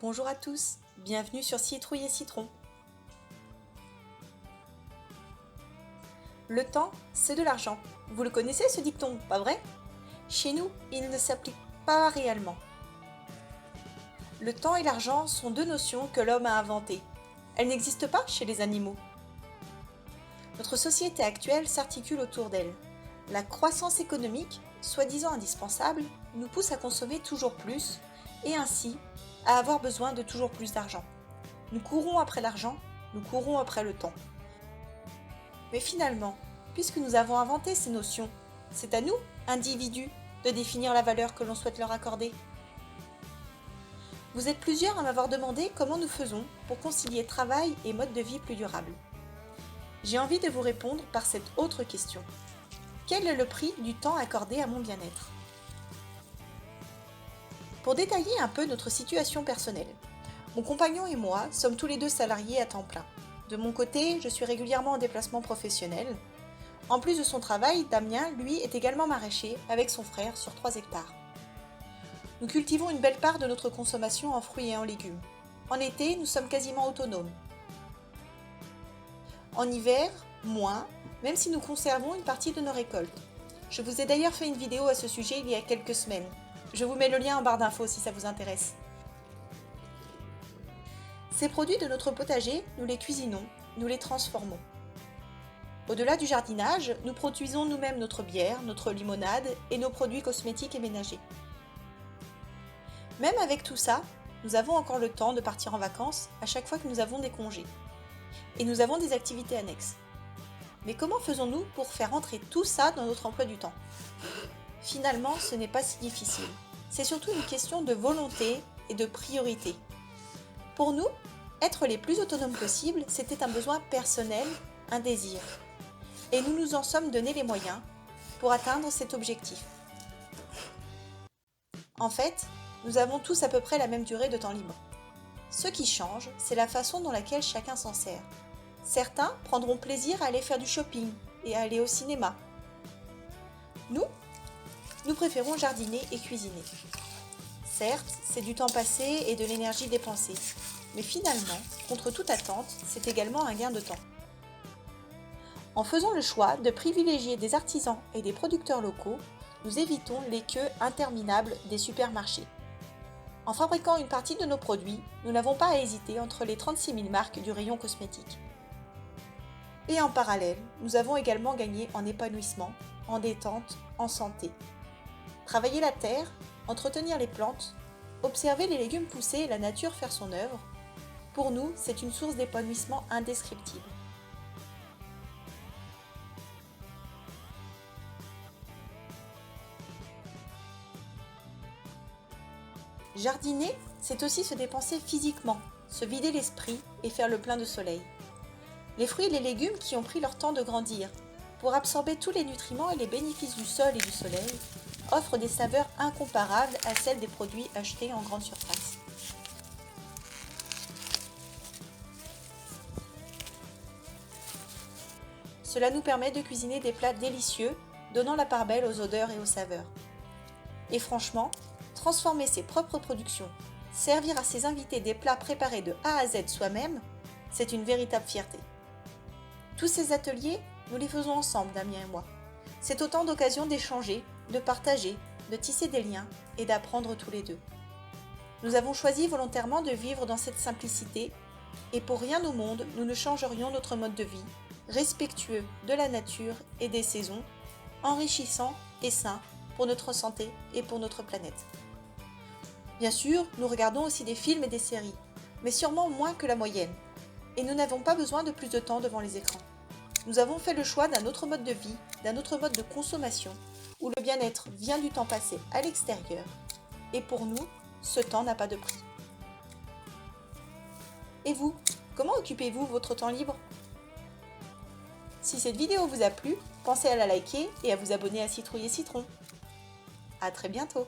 Bonjour à tous, bienvenue sur Citrouille et Citron. Le temps, c'est de l'argent. Vous le connaissez ce dicton, pas vrai? Chez nous, il ne s'applique pas réellement. Le temps et l'argent sont deux notions que l'homme a inventées. Elles n'existent pas chez les animaux. Notre société actuelle s'articule autour d'elles. La croissance économique, soi-disant indispensable, nous pousse à consommer toujours plus et ainsi à avoir besoin de toujours plus d'argent. Nous courons après l'argent, nous courons après le temps. Mais finalement, puisque nous avons inventé ces notions, c'est à nous, individus, de définir la valeur que l'on souhaite leur accorder. Vous êtes plusieurs à m'avoir demandé comment nous faisons pour concilier travail et mode de vie plus durable. J'ai envie de vous répondre par cette autre question. Quel est le prix du temps accordé à mon bien-être? Pour détailler un peu notre situation personnelle, mon compagnon et moi sommes tous les deux salariés à temps plein. De mon côté, je suis régulièrement en déplacement professionnel. En plus de son travail, Damien, lui, est également maraîcher avec son frère sur 3 hectares. Nous cultivons une belle part de notre consommation en fruits et en légumes. En été, nous sommes quasiment autonomes. En hiver, moins, même si nous conservons une partie de nos récoltes. Je vous ai d'ailleurs fait une vidéo à ce sujet il y a quelques semaines. Je vous mets le lien en barre d'infos si ça vous intéresse. Ces produits de notre potager, nous les cuisinons, nous les transformons. Au-delà du jardinage, nous produisons nous-mêmes notre bière, notre limonade et nos produits cosmétiques et ménagers. Même avec tout ça, nous avons encore le temps de partir en vacances à chaque fois que nous avons des congés. Et nous avons des activités annexes. Mais comment faisons-nous pour faire entrer tout ça dans notre emploi du temps? Finalement, ce n'est pas si difficile. C'est surtout une question de volonté et de priorité. Pour nous, être les plus autonomes possible, c'était un besoin personnel, un désir. Et nous nous en sommes donné les moyens pour atteindre cet objectif. En fait, nous avons tous à peu près la même durée de temps libre. Ce qui change, c'est la façon dans laquelle chacun s'en sert. Certains prendront plaisir à aller faire du shopping et à aller au cinéma. Nous préférons jardiner et cuisiner. Certes, c'est du temps passé et de l'énergie dépensée, mais finalement, contre toute attente, c'est également un gain de temps. En faisant le choix de privilégier des artisans et des producteurs locaux, nous évitons les queues interminables des supermarchés. En fabriquant une partie de nos produits, nous n'avons pas à hésiter entre les 36 000 marques du rayon cosmétique. Et en parallèle, nous avons également gagné en épanouissement, en détente, en santé. Travailler la terre, entretenir les plantes, observer les légumes pousser et la nature faire son œuvre, pour nous, c'est une source d'épanouissement indescriptible. Jardiner, c'est aussi se dépenser physiquement, se vider l'esprit et faire le plein de soleil. Les fruits et les légumes qui ont pris leur temps de grandir, pour absorber tous les nutriments et les bénéfices du sol et du soleil, offrent des saveurs incomparables à celles des produits achetés en grande surface. Cela nous permet de cuisiner des plats délicieux, donnant la part belle aux odeurs et aux saveurs. Et franchement, transformer ses propres productions, servir à ses invités des plats préparés de A à Z soi-même, c'est une véritable fierté. Tous ces ateliers, nous les faisons ensemble, Damien et moi. C'est autant d'occasions d'échanger, de partager, de tisser des liens et d'apprendre tous les deux. Nous avons choisi volontairement de vivre dans cette simplicité et pour rien au monde, nous ne changerions notre mode de vie, respectueux de la nature et des saisons, enrichissant et sain pour notre santé et pour notre planète. Bien sûr, nous regardons aussi des films et des séries, mais sûrement moins que la moyenne, et nous n'avons pas besoin de plus de temps devant les écrans. Nous avons fait le choix d'un autre mode de vie, d'un autre mode de consommation, où le bien-être vient du temps passé à l'extérieur, et pour nous, ce temps n'a pas de prix. Et vous, comment occupez-vous votre temps libre? Si cette vidéo vous a plu, pensez à la liker et à vous abonner à Citrouille et Citron. À très bientôt!